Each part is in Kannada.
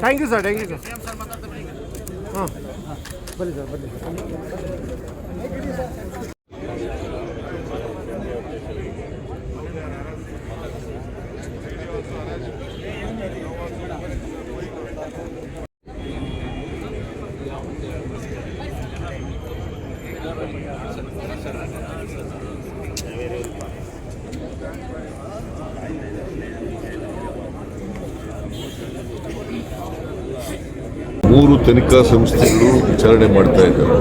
ಥ್ಯಾಂಕ್ ಯು ಸರ್ ಹಾಂ ಬನ್ನಿ ಸರ್ ಬನ್ನಿ ಮೂರು ತನಿಖಾ ಸಂಸ್ಥೆಗಳು ವಿಚಾರಣೆ ಮಾಡ್ತಾ ಇದ್ದಾರೆ.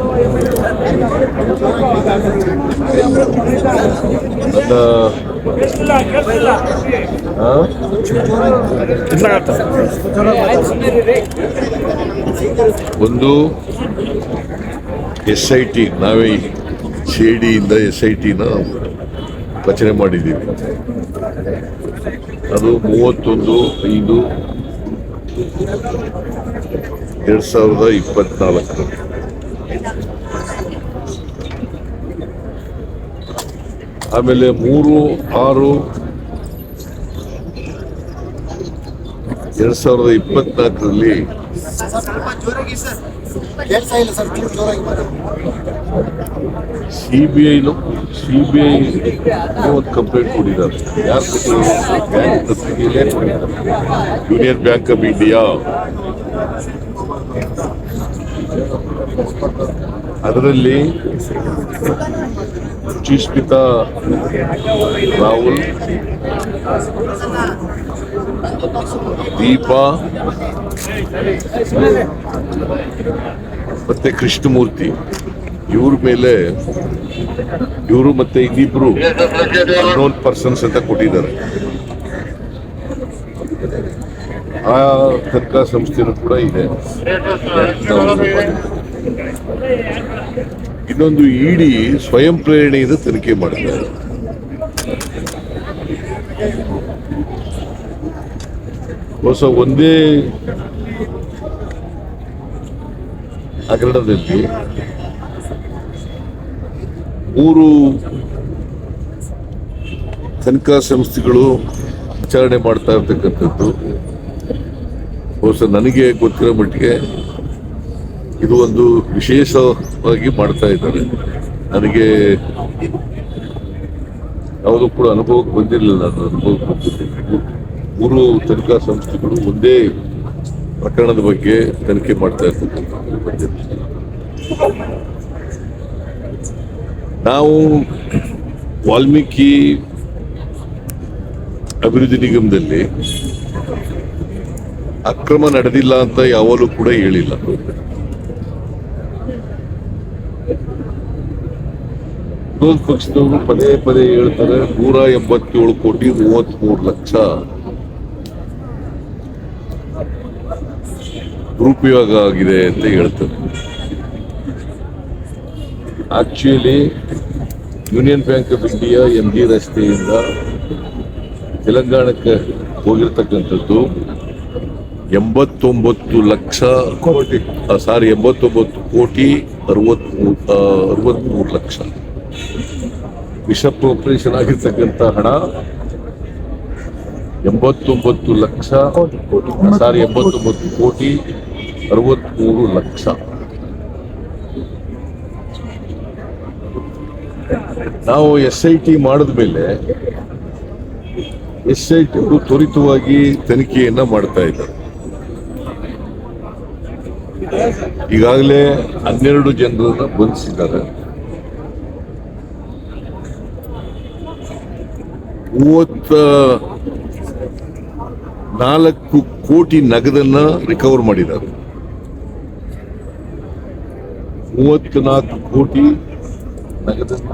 ಒಂದು SIT, ನಾವೇ CIDಯಿಂದ SITನ ರಚನೆ ಮಾಡಿದ್ದೀವಿ. ಅದು 31/5/2024. ಆಮೇಲೆ 3/6/2024 CBI ಒಂದು ಕಂಪ್ಲೇಂಟ್ ಕೊಟ್ಟಿದ್ದಾರೆ. ಯಾರು ಯೂನಿಯನ್ ಬ್ಯಾಂಕ್ ಆಫ್ ಇಂಡಿಯಾ. ಅದರಲ್ಲಿ ರುಚಿಸ್ಮಿತಾ ರಾಹುಲ್, ದೀಪಾ ಮತ್ತೆ ಕೃಷ್ಣಮೂರ್ತಿ, ಇವ್ರ ಮೇಲೆ ಇವರು ಮತ್ತೆ ಇನ್ನಿಬ್ರು ಅನ್ನೋನ್ ಪರ್ಸನ್ಸ್ ಅಂತ ಕೊಟ್ಟಿದ್ದಾರೆ. ಆ ತನಿಖಾ ಸಂಸ್ಥೆನೂ ಕೂಡ ಇದೆ. ಇನ್ನೊಂದು ಇಡಿ ಸ್ವಯಂ ಪ್ರೇರಣೆಯಿಂದ ತನಿಖೆ ಮಾಡ್ತಾರೆ. ಹೊಸ ಒಂದೇ ಹಗರಣದಲ್ಲಿ 3 ತನಿಖಾ ಸಂಸ್ಥೆಗಳು ವಿಚಾರಣೆ ಮಾಡ್ತಾ ಇರ್ತಕ್ಕಂಥದ್ದು. ಬಹುಶಃ ನನಗೆ ಗೊತ್ತಿರೋ ಮಟ್ಟಿಗೆ ಇದು ಒಂದು ವಿಶೇಷವಾಗಿ ಮಾಡ್ತಾ ಇದ್ದಾರೆ. ನನಗೆ ಯಾವುದು ಕೂಡ ಅನುಭವಕ್ಕೆ ಬಂದಿರಲಿಲ್ಲ. ಅದು ಅನುಭವಕ್ಕೆ ಬಂದಿರಲಿಲ್ಲ. 3 ತನಿಖಾ ಸಂಸ್ಥೆಗಳು ಒಂದೇ ಪ್ರಕರಣದ ಬಗ್ಗೆ ತನಿಖೆ ಮಾಡ್ತಾ ಇರ್ತಕ್ಕಂಥದ್ದು. ನಾವು ವಾಲ್ಮೀಕಿ ಅಭಿವೃದ್ಧಿ ನಿಗಮದಲ್ಲಿ ಅಕ್ರಮ ನಡೆದಿಲ್ಲ ಅಂತ ಯಾವಾಗಲೂ ಕೂಡ ಹೇಳಿಲ್ಲ. ವಿರೋಧ ಪಕ್ಷದವರು ಪದೇ ಪದೇ ಹೇಳ್ತಾರೆ 187,33,00,000 ದುರುಪಯೋಗ ಆಗಿದೆ ಅಂತ ಹೇಳ್ತಾರೆ. Actually union bank of India MG ರಸ್ತೆಯಿಂದ ತೆಲಂಗಾಣಕ್ಕೆ ಹೋಗಿರ್ತಕ್ಕಂಥದ್ದು 89,63,00,000 ಮಿಸ್ಅಪ್ರೋಪ್ರಿಯೇಷನ್ ಆಗಿರ್ತಕ್ಕಂಥ ಹಣ 89,63,00,000. ನಾವು SIT ಮಾಡಿದ ಮೇಲೆ SIT ತ್ವರಿತವಾಗಿ ತನಿಖೆಯನ್ನ ಮಾಡ್ತಾ ಇದ್ದಾರೆ. ಈಗಾಗಲೇ 12 ಜನರನ್ನ ಬಂಧಿಸಿದ್ದಾರೆ. 34 ಕೋಟಿ ನಗದನ್ನ ರಿಕವರ್ ಮಾಡಿದ್ದಾರೆ. 34 ಕೋಟಿ ನಗದನ್ನ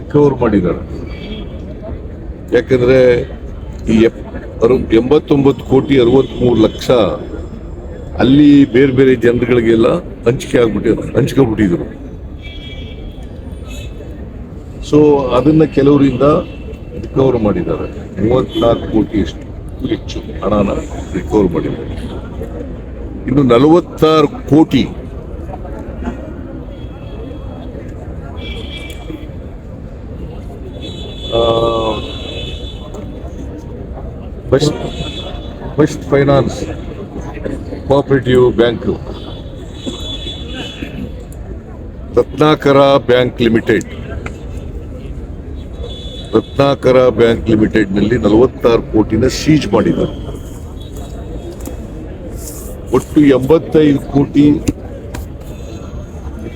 ರಿಕವರ್ ಮಾಡಿದ್ದಾರೆ. ಯಾಕಂದ್ರೆ ಈ 89,63,00,000 ಅಲ್ಲಿ ಬೇರೆ ಬೇರೆ ಜನರುಗಳಿಗೆಲ್ಲ ಹಂಚ್ಕೊಬಿಟ್ಟಿದ್ರು. ಸೊ ಅದನ್ನ ಕೆಲವರಿಂದ ರಿಕವರ್ ಮಾಡಿದ್ದಾರೆ. 34 ಕೋಟಿ ಹೆಚ್ಚು ಹಣನ ರಿಕವರ್ ಮಾಡಿದ್ದಾರೆ. ಇನ್ನು 46 ಕೋಟಿ first finance cooperative bank, Ratnakar bank limited, Ratnakar bank ಲಿಮಿಟೆಡ್ನಲ್ಲಿ 46 ಕೋಟಿನ ಸೀಜ್ ಮಾಡಿದ್ದಾರೆ. ಒಟ್ಟು 85 ಕೋಟಿ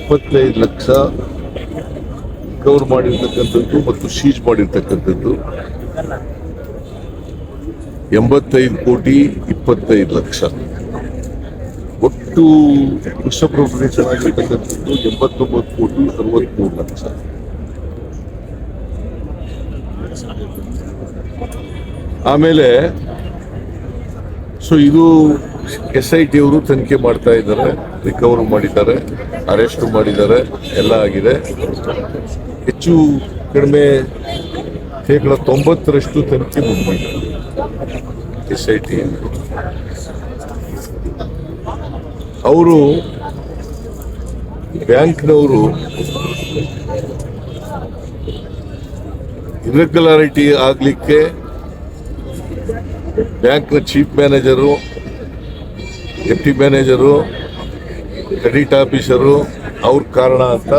25 ಲಕ್ಷ ರಿಕವರ್ ಮಾಡಿರ್ತಕ್ಕಂಥದ್ದು ಮತ್ತು ಸೀಜ್ ಮಾಡಿರ್ತಕ್ಕಂಥದ್ದು 85 ಕೋಟಿ 25 ಲಕ್ಷ. ಒಟ್ಟು ವಿಶ್ವಪ್ರೊಪರೇಷನ್ ಆಗಿರ್ತಕ್ಕಂಥದ್ದು 89 ಕೋಟಿ 63 ಲಕ್ಷ. ಆಮೇಲೆ ಸೊ ಇದು SIT ಅವರು ತನಿಖೆ ಮಾಡ್ತಾ ಇದ್ದಾರೆ, ರಿಕವರ್ ಮಾಡಿದ್ದಾರೆ, ಅರೆಸ್ಟ್ ಮಾಡಿದ್ದಾರೆ, ಎಲ್ಲ ಆಗಿದೆ. ಹೆಚ್ಚು ಕಡಿಮೆ 90% ತನಿಖೆ ಮುಗಿದಿದೆ SIT. ಅವರು ಬ್ಯಾಂಕ್ನವರು ಇರ್ರೆಗ್ಯುಲಾರಿಟಿ ಆಗಲಿಕ್ಕೆ ಬ್ಯಾಂಕ್ನ chief manager, deputy manager, credit officer ಅವ್ರ ಕಾರಣ ಅಂತ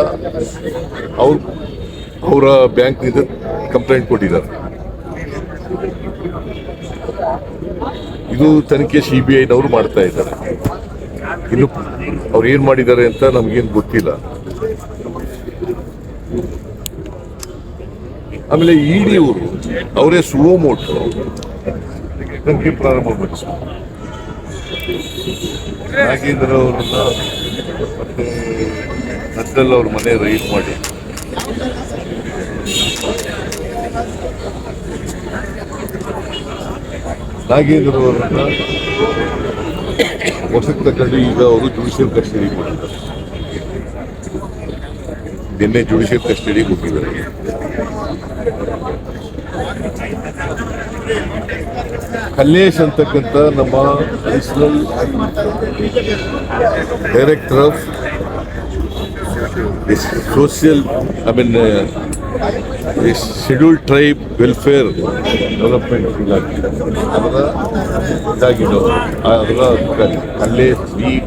ಅವರ ಬ್ಯಾಂಕ್ನಿಂದ ಕಂಪ್ಲೇಂಟ್ ಕೊಟ್ಟಿದ್ದಾರೆ. ಇದು ತನಿಖೆ CBIನವರು ಮಾಡ್ತಾ ಇದ್ದಾರೆ. ಇನ್ನು ಅವ್ರು ಏನ್ ಮಾಡಿದ್ದಾರೆ ಅಂತ ನಮ್ಗೇನು ಗೊತ್ತಿಲ್ಲ. ಆಮೇಲೆ ED ಅವರು ಅವರೇ ಸುವೋಮೋಟೋ ತನಿಖೆ ಪ್ರಾರಂಭ ಮಾಡಿದ್ರು. ನಾಗೇಂದ್ರ ಅವ್ರನ್ನ ಮತ್ತೆ ನದ್ದಲ್ ಅವ್ರ ಮನೆ ರೈಡ್ ಮಾಡಿ ನಾಗೇಂದ್ರ ಅವರನ್ನ ವಶಕ್ಕೆ ತಗೊಂಡು ಈಗ ಅವರು ಜುಡಿಷಿಯಲ್ ಕಸ್ಟಡಿ ಕೊಟ್ಟಿದ್ದಾರೆ. ನಿನ್ನೆ ಜುಡಿಷಿಯಲ್ ಕಸ್ಟಡಿ ಕೊಟ್ಟಿದ್ದಾರೆ. ಕಲ್ಲೇಶ್ ಅಂತಕ್ಕಂಥ ನಮ್ಮ additional director of social scheduled tribe welfare development ಇಲಾಖೆ ಅದರ ಇದಾಗಿದ್ದವರು, ಅದರ ಅಧಿಕಾರಿ ಕಲ್ಲೇಶ್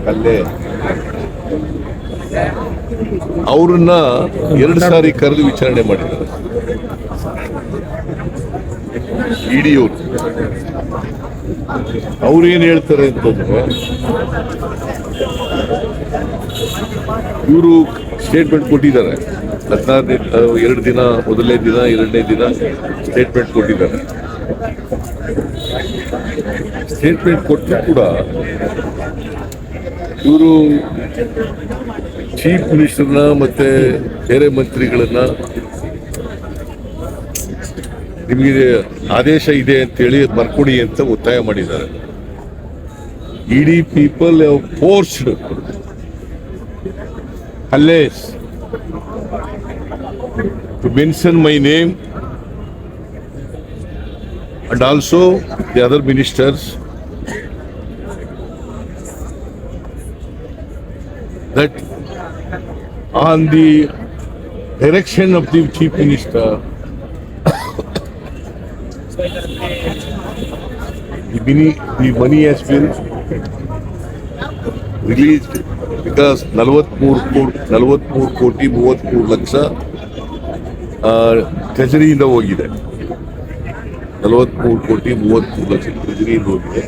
ಕಲ್ಲೆ ಅವ್ರನ್ನ 2 ಸಾರಿ ಕರೆದು ವಿಚಾರಣೆ ಮಾಡಿದ್ದಾರೆ ED ಅವರು. ಅವ್ರೇನ್ ಹೇಳ್ತಾರೆ ಅಂತಂದ್ರೆ, ಇವರು ಸ್ಟೇಟ್ಮೆಂಟ್ ಕೊಟ್ಟಿದ್ದಾರೆ 2 ದಿನ, ಮೊದಲನೇ ದಿನ 2ನೇ ದಿನ ಸ್ಟೇಟ್ಮೆಂಟ್ ಕೊಟ್ಟಿದ್ದಾರೆ. ಸ್ಟೇಟ್ಮೆಂಟ್ ಕೊಟ್ಟರು ಕೂಡ ಇವರು ಚೀಫ್ ಮಿನಿಸ್ಟರ್ನ ಮತ್ತೆ ಬೇರೆ ಮಂತ್ರಿಗಳನ್ನ ನಿಮಗೆ ಆದೇಶ ಇದೆ ಅಂತೇಳಿ ಬರ್ಕೊಡಿ ಅಂತ ಒತ್ತಾಯ ಮಾಡಿದ್ದಾರೆ. ED people have forced Kallesh to mention my name and also the other ministers that on the direction of the chief minister the money has been released because 43 ಕೋಟಿ 33 ಲಕ್ಷ ಟ್ರೆಜರಿಯಿಂದ ಹೋಗಿದೆ. 43 ಕೋಟಿ 33 ಲಕ್ಷ ಟ್ರೆಜರಿಯಿಂದ ಹೋಗಿದೆ.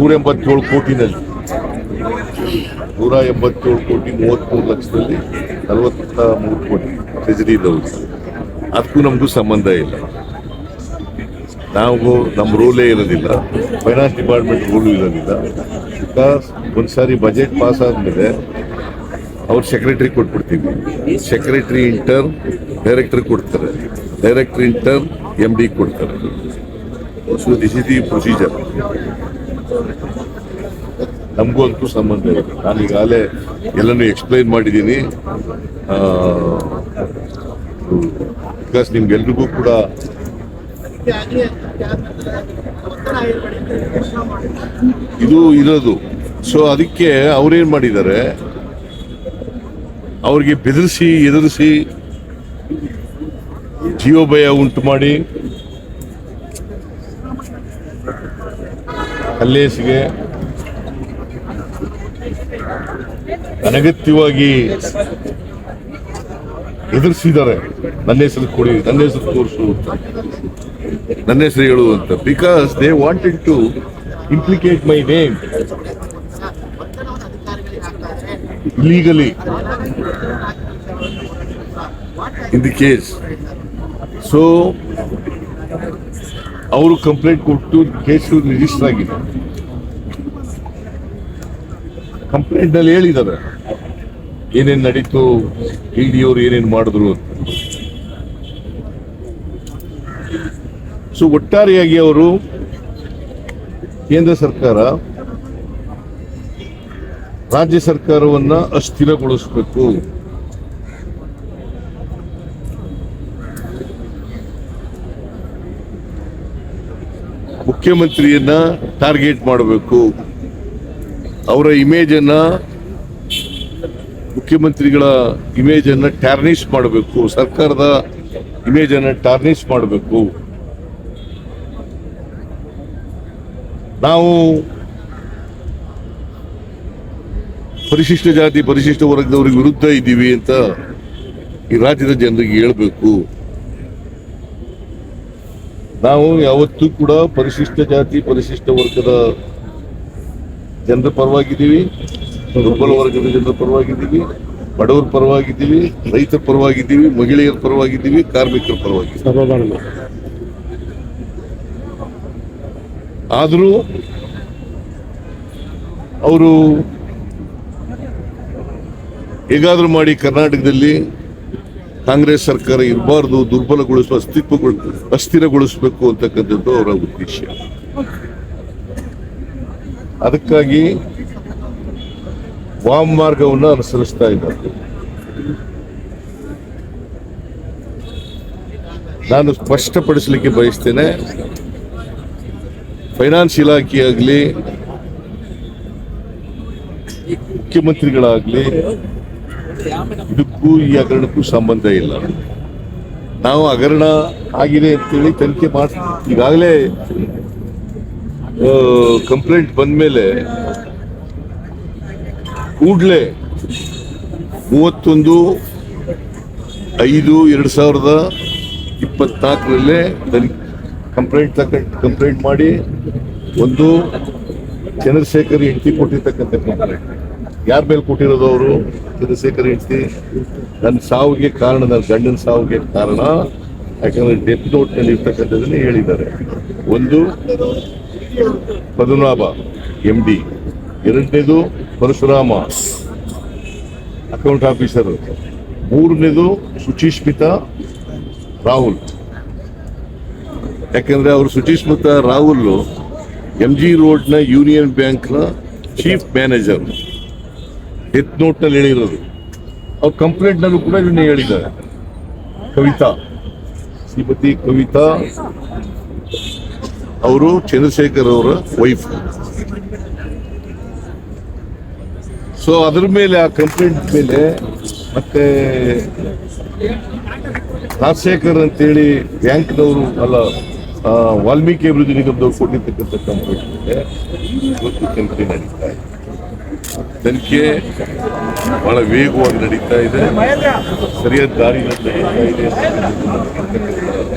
187 ಕೋಟಿನಲ್ಲಿ 187 ಕೋಟಿ 33 ಲಕ್ಷದಲ್ಲಿ 43 ಕೋಟಿ ಟ್ರೆಜರಿಯಿಂದ ಹೋಗಿದೆ. ಅದಕ್ಕೂ ನಮಗೂ ಸಂಬಂಧ ಇಲ್ಲ. ನಾವು ನಮ್ಮ ರೂಲೇ ಇರೋದಿಲ್ಲ, ಫೈನಾನ್ಸ್ ಡಿಪಾರ್ಟ್ಮೆಂಟ್ ರೂಲು ಇರೋದಿಲ್ಲ. ಬಿಕಾಸ್ ಒಂದ್ಸಾರಿ ಬಜೆಟ್ ಪಾಸ್ ಆದಮೇಲೆ ಅವ್ರು ಸೆಕ್ರೆಟರಿ ಕೊಟ್ಬಿಡ್ತೀವಿ. ಸೆಕ್ರೆಟರಿ ಇಂಟರ್ ಡೈರೆಕ್ಟರ್ ಕೊಡ್ತಾರೆ, ಡೈರೆಕ್ಟರ್ ಇಂಟರ್ MD ಕೊಡ್ತಾರೆ. So this is the procedure. ನಮಗೂ ಅಂತೂ ಸಂಬಂಧ ಇಲ್ಲ. ನಾನು ಈಗಾಗಲೇ ಎಲ್ಲನೂ ಎಕ್ಸ್ಪ್ಲೈನ್ ಮಾಡಿದ್ದೀನಿ. ಬಿಕಾಸ್ ನಿಮ್ಗೆಲ್ರಿಗೂ ಕೂಡ ಇದು ಇರೋದು. ಸೊ ಅದಕ್ಕೆ ಅವ್ರೇನ್ ಮಾಡಿದ್ದಾರೆ, ಅವ್ರಿಗೆ ಬೆದರಿಸಿ ಎದುರಿಸಿ ಜೀವ ಭಯ ಉಂಟು ಮಾಡಿ ಕಲ್ಲೇಸಿಗೆ ಅನಗತ್ಯವಾಗಿ ಎದುರಿಸಿದ್ದಾರೆ. ನನ್ನ ಹೆಸರು ಕೊಡಿ, ನನ್ನ ಹೆಸರು ತೋರಿಸು, ನನ್ನ ಹೆಸರು ಹೇಳು ಅಂತ. Because they wanted to implicate my name illegally in the case. So ಅವರು ಕಂಪ್ಲೇಂಟ್ ಕೊಟ್ಟು ಕೇಸ್ ರಿಜಿಸ್ಟರ್ ಆಗಿದೆ. ಕಂಪ್ಲೇಂಟ್ ನಲ್ಲಿ ಹೇಳಿದ್ದಾರೆ ಏನೇನು ನಡೀತು, ಇಡಿ ಅವರು ಏನೇನು ಮಾಡಿದ್ರು ಅಂತ. ಸೊ ಒಟ್ಟಾರೆಯಾಗಿ ಅವರು ಕೇಂದ್ರ ಸರ್ಕಾರ ರಾಜ್ಯ ಸರ್ಕಾರವನ್ನ ಅಸ್ಥಿರಗೊಳಿಸಬೇಕು, ಮುಖ್ಯಮಂತ್ರಿಯನ್ನ ಟಾರ್ಗೆಟ್ ಮಾಡಬೇಕು, ಅವರ ಮುಖ್ಯಮಂತ್ರಿಗಳ ಇಮೇಜ್ ಅನ್ನ ಟಾರ್ನಿಶ್ ಮಾಡಬೇಕು, ಸರ್ಕಾರದ ಇಮೇಜ್ ಅನ್ನ ಟಾರ್ನಿಶ್ ಮಾಡಬೇಕು. ನಾವು ಪರಿಶಿಷ್ಟ ಜಾತಿ ಪರಿಶಿಷ್ಟ ವರ್ಗದವರಿಗೆ ವಿರುದ್ಧ ಇದ್ದೀವಿ ಅಂತ ಈ ರಾಜ್ಯದ ಜನರಿಗೆ ಹೇಳಬೇಕು. ನಾವು ಯಾವತ್ತೂ ಕೂಡ ಪರಿಶಿಷ್ಟ ಜಾತಿ ಪರಿಶಿಷ್ಟ ವರ್ಗದ ಜನರ ಪರವಾಗಿದ್ದೀವಿ, ದುರ್ಬಲ ವರ್ಗದ ಜನರ ಪರವಾಗಿದ್ದೀವಿ, ಬಡವರ ಪರವಾಗಿದ್ದೀವಿ, ರೈತರ ಪರವಾಗಿದ್ದೀವಿ, ಮಹಿಳೆಯರ ಪರವಾಗಿದ್ದೀವಿ, ಕಾರ್ಮಿಕರ ಪರವಾಗಿದ್ದೀವಿ. ಆದರೂ ಅವರು ಹೇಗಾದ್ರೂ ಮಾಡಿ ಕರ್ನಾಟಕದಲ್ಲಿ ಕಾಂಗ್ರೆಸ್ ಸರ್ಕಾರ ಇರಬಾರ್ದು, ಅಸ್ಥಿರಗೊಳಿಸಬೇಕು ಅಂತಕ್ಕಂಥದ್ದು ಅವರ ಉದ್ದೇಶ. ಅದಕ್ಕಾಗಿ ವಾಮ ಮಾರ್ಗವನ್ನು ಅನುಸರಿಸ್ತಾ ಇದ್ದಾರೆ. ನಾನು ಸ್ಪಷ್ಟಪಡಿಸಲಿಕ್ಕೆ ಬಯಸ್ತೇನೆ, ಫೈನಾನ್ಸ್ ಇಲಾಖೆಯಾಗಲಿ ಮುಖ್ಯಮಂತ್ರಿಗಳಾಗಲಿ ಇದಕ್ಕೂ ಈ ಹಗರಣಕ್ಕೂ ಸಂಬಂಧ ಇಲ್ಲ. ನಾವು ಹಗರಣ ಆಗಿದೆ ಅಂತೇಳಿ ತನಿಖೆ ಮಾಡಿ ಈಗಾಗಲೇ ಕಂಪ್ಲೇಂಟ್ ಬಂದ ಮೇಲೆ ಕೂಡಲೇ 31/5/2024 ಕಂಪ್ಲೇಂಟ್ ಮಾಡಿ ಒಂದು ಚಂದ್ರಶೇಖರ್ ಹೆಂಡತಿ ಕೊಟ್ಟಿರ್ತಕ್ಕಂಥ ಕಂಪ್ಲೇಂಟ್. ಯಾರ ಮೇಲೆ ಕೊಟ್ಟಿರೋದು ಅವರು? ಚಂದ್ರಶೇಖರ್ ಹೆಂಡತಿ. ನನ್ನ ಸಾವಿಗೆ ಕಾರಣ, ನನ್ನ ಗಂಡನ ಸಾವಿಗೆ ಕಾರಣ ಯಾಕಂದ್ರೆ ಡೆತ್ ನೋಟ್ ನಲ್ಲಿ ಇರ್ತಕ್ಕಂಥದ್ದನ್ನೇ ಹೇಳಿದ್ದಾರೆ. ಒಂದು ಪದ್ಮನಾಭ MD, ಎರಡನೇದು ಪರಶುರಾಮ ಅಕೌಂಟ್ ಆಫೀಸರ್, ಮೂರನೇದು ಸುಚಿಸ್ಮಿತಾ ರಾಹುಲ್. ಯಾಕಂದ್ರೆ ಅವರು ಸುಚಿಸ್ಮಿತಾ ರಾಹುಲ್ MG ರೋಡ್ನ ಯೂನಿಯನ್ ಬ್ಯಾಂಕ್ನ ಚೀಫ್ ಮ್ಯಾನೇಜರ್. ಡೆತ್ ನೋಟ್ ನಲ್ಲಿ ಹೇಳಿರೋದು. ಅವ್ರ ಕಂಪ್ಲೇಂಟ್ ನಲ್ಲೂ ಕೂಡ ಇದನ್ನೇ ಹೇಳಿದ್ದಾರೆ. ಕವಿತಾ, ಶ್ರೀಮತಿ ಕವಿತಾ ಅವರು ಚಂದ್ರಶೇಖರ್ ಅವರ ವೈಫ್. ಸೊ ಅದ್ರ ಮೇಲೆ, ಆ ಕಂಪ್ಲೇಂಟ್ ಮೇಲೆ ಮತ್ತೆ ರಾಜಶೇಖರ್ ಅಂತೇಳಿ ಬ್ಯಾಂಕ್ನವರು ಅಲ್ಲ, ವಾಲ್ಮೀಕಿ ಅಭಿವೃದ್ಧಿ ನಿಗಮದವ್ರು ಕೊಟ್ಟಿರ್ತಕ್ಕಂಥ ಕಂಪ್ಲೇಂಟ್ ಮೇಲೆ ಇವತ್ತು ತನಿಖೆ ನಡೀತಾ ಇದೆ. ತನಿಖೆ ಬಹಳ ವೇಗವಾಗಿ ನಡೀತಾ ಇದೆ, ಸರಿಯಾದ ದಾರಿಯಲ್ಲಿ ನಡೀತಾ ಇದೆ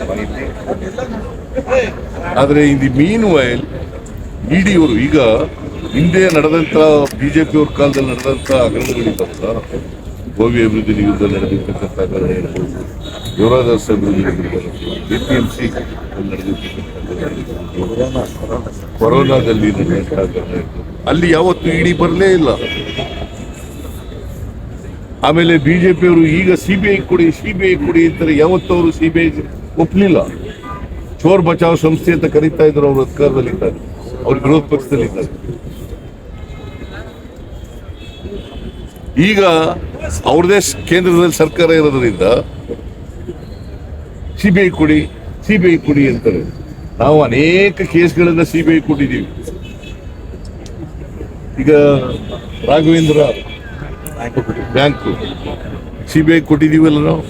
ಮಾಹಿತಿ. ಆದರೆ ಇನ್ ದಿ ಮೀನ್ ವೈಲ್ ಇಡಿ ಅವರು ಈಗ ಹಿಂದೆ ನಡೆದಂತ ಬಿಜೆಪಿ ಅವ್ರ ಕಾಲದಲ್ಲಿ ನಡೆದಂತ ಹಗರಣಗಳಿದ್ದಾವಲ್ಲ, ಗೋವಿ ಅಭಿವೃದ್ಧಿ ನಿಗಮದಲ್ಲಿ ನಡೆದಿರ್ತಕ್ಕಂಥ ಹಗರಣ ಇರ್ಬೋದು, ಯುವರಾಜಾಸ್ ಅಭಿವೃದ್ಧಿ ನಿಗಮದಲ್ಲಿ, APMC ನಡೆದಿರ್ತಕ್ಕಂಥ, ಕೊರೋನಾದಲ್ಲಿ ನಡೆದಂಥ ಹಗರಣ ಇರ್ಬೋದು, ಅಲ್ಲಿ ಯಾವತ್ತು ಇಡಿ ಬರಲೇ ಇಲ್ಲ. ಆಮೇಲೆ ಬಿಜೆಪಿಯವರು ಈಗ ಸಿಬಿಐ ಕೊಡಿ ಅಂತಾರೆ. ಯಾವತ್ತೂ ಅವರು ಸಿಬಿಐ ಒಪ್ಪಲಿಲ್ಲ. ಚೋರ್ ಬಚಾವ್ ಸಂಸ್ಥೆ ಅಂತ ಕರೀತಾ ಇದ್ರು. ಅವರು ಅಧಿಕಾರದಲ್ಲಿದ್ದಾರೆ, ಅವ್ರ ವಿರೋಧ ಪಕ್ಷದಲ್ಲಿದ್ದಾರೆ. ಈಗ ಅವ್ರದೇ ಕೇಂದ್ರದಲ್ಲಿ ಸರ್ಕಾರ ಇರೋದ್ರಿಂದ ಸಿಬಿಐ ಕೊಡಿ ಅಂತಾರೆ. ನಾವು ಅನೇಕ ಕೇಸ್ಗಳನ್ನ ಸಿಬಿಐ ಕೊಟ್ಟಿದ್ದೀವಿ. ಈಗ ರಾಘವೇಂದ್ರ ಬ್ಯಾಂಕ್ ಸಿಬಿಐ ಕೊಟ್ಟಿದ್ದೀವಲ್ಲ ನಾವು.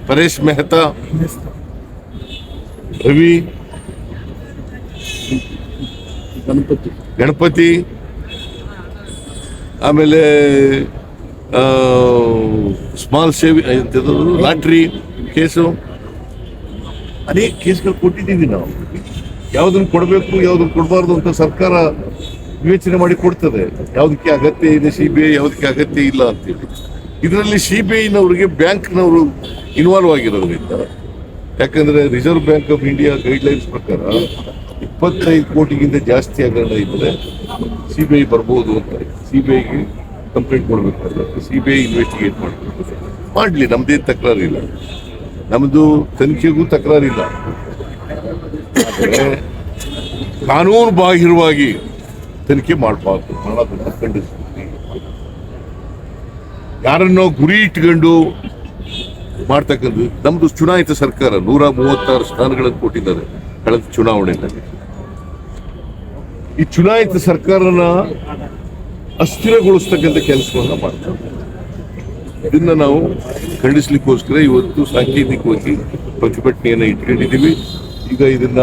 ಪರೇಶ್ ಮೆಹ್ತಾ, ರವಿ ಗಣಪತಿ, ಆಮೇಲೆ ಸ್ಮಾಲ್ ಸೇವ್ ಲಾಟ್ರಿ ಕೇಸು, ಅನೇಕ ಕೇಸ್ಗಳು ಕೊಟ್ಟಿದ್ದೀವಿ ನಾವು. ಯಾವುದನ್ನು ಕೊಡಬೇಕು ಯಾವುದನ್ನು ಕೊಡಬಾರ್ದು ಅಂತ ಸರ್ಕಾರ ವಿವೇಚನೆ ಮಾಡಿ ಕೊಡ್ತದೆ. ಯಾವುದಕ್ಕೆ ಅಗತ್ಯ ಇದೆ CBI, ಯಾವುದಕ್ಕೆ ಅಗತ್ಯ ಇಲ್ಲ ಅಂತೇಳಿ. ಇದರಲ್ಲಿ CBIನವರಿಗೆ ಬ್ಯಾಂಕ್ನವರು ಇನ್ವಾಲ್ವ್ ಆಗಿರೋದ್ರಿಂದ, ಯಾಕಂದ್ರೆ reserve bank of India guidelines ಪ್ರಕಾರ 25 ಕೋಟಿಗಿಂತ ಜಾಸ್ತಿ ಹಗರಣ ಇದ್ದರೆ CBI ಬರ್ಬೋದು ಅಂತ. CBIಗೆ ಕಂಪ್ಲೇಂಟ್ ಕೊಡಬೇಕಾದ್ರೆ CBI ಇನ್ವೆಸ್ಟಿಗೇಟ್ ಮಾಡಲಿ, ನಮ್ದೇನು ತಕರಾರಿಲ್ಲ, ನಮ್ಮದು ತನಿಖೆಗೂ ತಕರಾರಿಲ್ಲ. ಆದರೆ ಕಾನೂನು ಬಾಹಿರವಾಗಿ ತನಿಖೆ ಮಾಡಬಾರ್ದು, ಮಾಡೋದನ್ನ ಖಂಡಿಸ್ತೀವಿ. ಯಾರನ್ನೋ ಗುರಿ ಇಟ್ಕೊಂಡು ಮಾಡ್ತಕ್ಕಂಥದ್ದು. ನಮ್ದು ಚುನಾಯಿತ ಸರ್ಕಾರ 136 ಸ್ಥಾನಗಳನ್ನು ಕೊಟ್ಟಿದ್ದಾರೆ ಕಳೆದ ಚುನಾವಣೆಯಲ್ಲಿ. ಈ ಚುನಾಯಿತ ಸರ್ಕಾರನ ಅಸ್ಥಿರಗೊಳಿಸ್ತಕ್ಕಂಥ ಕೆಲಸವನ್ನ ಮಾಡ್ತಾರೆ. ಇದನ್ನ ನಾವು ಖಂಡಿಸ್ಲಿಕ್ಕೋಸ್ಕರ ಇವತ್ತು ಸಾಂಕೇತಿಕವಾಗಿ ಪ್ರತಿಭಟನೆಯನ್ನು ಇಟ್ಕೊಂಡಿದ್ದೀವಿ. ಈಗ ಇದನ್ನ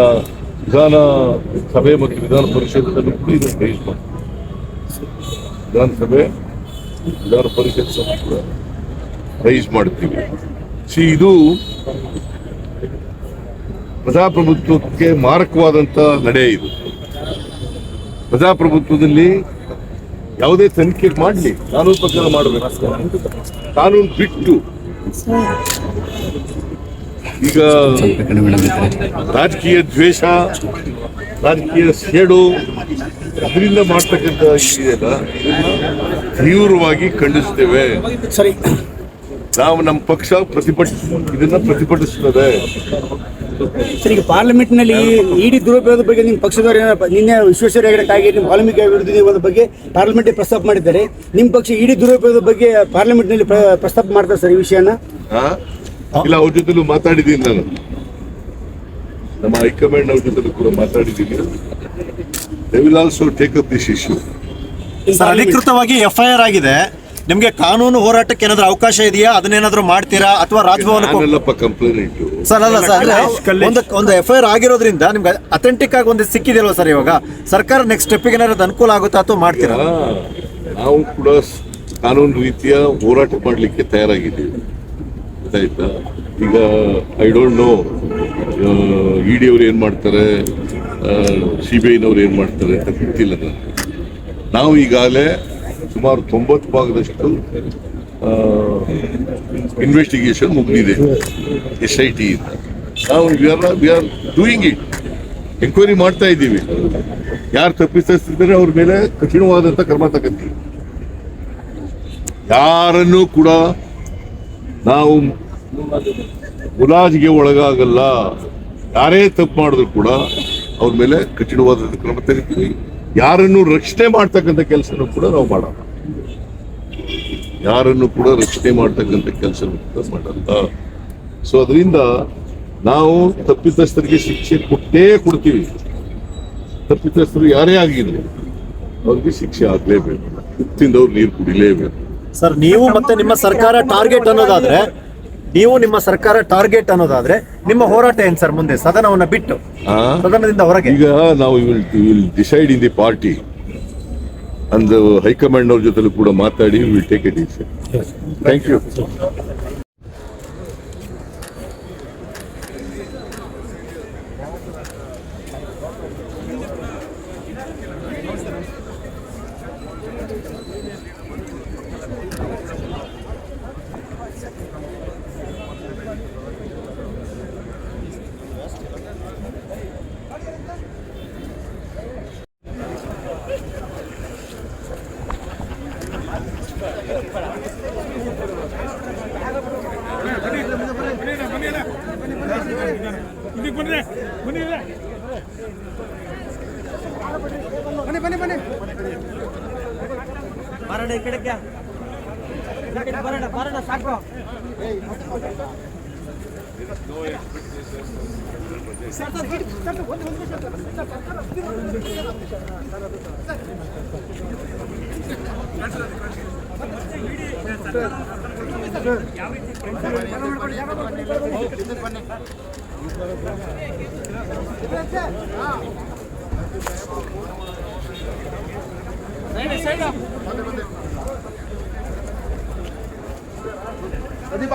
ವಿಧಾನ ಸಭೆ ಮತ್ತು ವಿಧಾನ ಪರಿಷತ್ತಲ್ಲೂ ಕೂಡ ಇದನ್ನು ರೈಸ್ ಮಾಡ್ತೀವಿ. ವಿಧಾನ ಪರಿಷತ್ ಕೂಡ ರೈಸ್ ಮಾಡ್ತೀವಿ. ಇದು ಪ್ರಜಾಪ್ರಭುತ್ವಕ್ಕೆ ಮಾರಕವಾದಂತ ನಡೆ. ಇದು ಪ್ರಜಾಪ್ರಭುತ್ವದಲ್ಲಿ ಯಾವುದೇ ತನಿಖೆ ಮಾಡಲಿ ಕಾನೂನು ಪ್ರಕಾರ ಮಾಡಬೇಕು. ಕಾನೂನು ಬಿಟ್ಟು ಈಗ ರಾಜಕೀಯ ದ್ವೇಷ, ರಾಜಕೀಯ ಸೇಡು, ಅದರಿಂದ ಮಾಡ್ತಕ್ಕಂಥ ಇದೆಯಲ್ಲ, ತೀವ್ರವಾಗಿ ಖಂಡಿಸ್ತೇವೆ. ಸರಿ, ನಾವು ನಮ್ಮ ಪಕ್ಷ ಇದನ್ನ ಪ್ರತಿಭಟಿಸುತ್ತದೆ. ಸರ್, ಈಗ ಪಾರ್ಲಿಮೆಂಟ್ ನಲ್ಲಿ ಇಡಿ ದುರುಪಯೋಗದ ಬಗ್ಗೆ ನಿಮ್ಮ ಪಕ್ಷದವರು ನಿನ್ನೆ ವಿಶ್ವೇಶ್ವರ ಹೆಗಡೆ ಕಾಗೇರಿ ನಿಮ್ಮ ವಾಲ್ಮೀಕಿ ವಿರುದ್ಧ ಬಗ್ಗೆ ಪಾರ್ಲಿಮೆಂಟ್ ಪ್ರಸ್ತಾಪ ಮಾಡಿದ್ದಾರೆ. ನಿಮ್ಮ ಪಕ್ಷ ಇಡಿ ದುರುಪಯೋಗದ ಬಗ್ಗೆ ಪಾರ್ಲಿಮೆಂಟ್ ನಲ್ಲಿ ಪ್ರಸ್ತಾಪ ಮಾಡ್ತಾರೆ ಸರ್ ಈ ವಿಷಯನ? ಇಲ್ಲ, ಅವ್ರ ಜೊತೆಲೂ ಮಾತಾಡಿದ್ದೀನಿ ನಾನು. ನಮ್ಮ ಹೈಕಮಾಂಡ್ ಅವ್ರ ಜೊತೆಲೂ ಕೂಡ ಮಾತಾಡಿದ್ದೀನಿ. They will also take up this issue. ಅಧಿಕೃತವಾಗಿ FIR ಆಗಿದೆ. ನಿಮ್ಗೆ ಕಾನೂನು ಹೋರಾಟಕ್ಕೆ ಏನಾದ್ರೂ ಅವಕಾಶ ಇದೆಯಾ? ಅದನ್ನೇನಾದ್ರೂ ಮಾಡ್ತೀರಾ ಅಥವಾ ರಾಜಭವನಕ್ಕೆ ಕಂಪ್ಲೇಂಟ್? ಸರ್, ಅಲ್ಲ ಸರ್, ಒಂದು FIR ಆಗಿರೋದ್ರಿಂದ ನಿಮ್ಗೆ ಅಥೆಂಟಿಕ್ ಆಗಿ ಒಂದು ಸಿಕ್ಕಿದೆಯಲ್ವ ಸರ್? ಇವಾಗ ಸರ್ಕಾರ ನೆಕ್ಸ್ಟ್ ಸ್ಟೆಪ್ಗೆ ಏನಾದ್ರು ಅನುಕೂಲ ಆಗುತ್ತಾ ಅಥವಾ ಮಾಡ್ತೀರಾ? ನಾವು ಕೂಡ ಕಾನೂನು ರೀತಿಯ ಹೋರಾಟ ಮಾಡಲಿಕ್ಕೆ ತಯಾರಾಗಿದ್ದೀವಿ. ಗೊತ್ತಾಯ್ತಾ? ಈಗ ಐ ಡೋಂಟ್ ನೋ ಇಡಿ ಅವ್ರು ಏನ್ ಮಾಡ್ತಾರೆ, CBIನವ್ರು ಏನ್ ಮಾಡ್ತಾರೆ ಅಂತ ಗೊತ್ತಿಲ್ಲ ನನಗೆ. ನಾವು ಈಗಾಗಲೇ ಸುಮಾರು 90 ಭಾಗದಷ್ಟು ಇನ್ವೆಸ್ಟಿಗೇಷನ್ ಮುಗಿದಿದೆ SIT ಇಂದ. ನಾವು we are doing it, enquiry ಮಾಡ್ತಾ ಇದ್ದೀವಿ. ಯಾರು ತಪ್ಪಿಸ್ತಿದ್ದಾರೆ ಅವ್ರ ಮೇಲೆ ಕಠಿಣವಾದಂಥ ಕ್ರಮ ತಗೋತೀವಿ. ಯಾರನ್ನೂ ಕೂಡ ನಾವು ಮುಲಾಜಿಗೆ ಒಳಗಾಗಲ್ಲ. ಯಾರೇ ತಪ್ಪು ಮಾಡಿದ್ರು ಕೂಡ ಅವ್ರ ಮೇಲೆ ಕಠಿಣವಾದ ಕ್ರಮ ತೆಗಿತೀವಿ. ಯಾರನ್ನು ರಕ್ಷಣೆ ಮಾಡ್ತಕ್ಕಂಥ ಕೆಲಸನೂ ಕೂಡ ನಾವು ಮಾಡೋಣ. ಯಾರನ್ನು ಕೂಡ ರಕ್ಷಣೆ ಮಾಡ್ತಕ್ಕಂಥ ಕೆಲಸ ಮಾಡಲ್ಲ. ಸೊ ಅದರಿಂದ ನಾವು ತಪ್ಪಿತಸ್ಥರಿಗೆ ಶಿಕ್ಷೆ ಕೊಡ್ತೀವಿ. ತಪ್ಪಿತಸ್ಥರು ಯಾರೇ ಆಗಿದ್ರು ಅವ್ರಿಗೆ ಶಿಕ್ಷೆ ಆಗ್ಲೇಬೇಕು, ತಿಂದವ್ರು ನೀರು ಕುಡಿಲೇಬೇಕು. ಸರ್, ನೀವು ಮತ್ತೆ ನಿಮ್ಮ ಸರ್ಕಾರ ಟಾರ್ಗೆಟ್ ಅನ್ನೋದಾದ್ರೆ ನಿಮ್ಮ ಹೋರಾಟ ಏನ್ ಸರ್ ಮುಂದೆ? ಸದನವನ್ನ ಬಿಟ್ಟು ಸದನದಿಂದ ಹೊರಗೆ? ಈಗ ನಾವು will decide in the party and high command ಅವ್ರ ಜೊತೆ ಕೂಡ ಮಾತಾಡಿ will take a decision. Thank you. ಬರೋಣ ಈ ಕಡೆಗೆ, ಬರೋಣ ಸಾಕು. ಪ್ರದೀಪ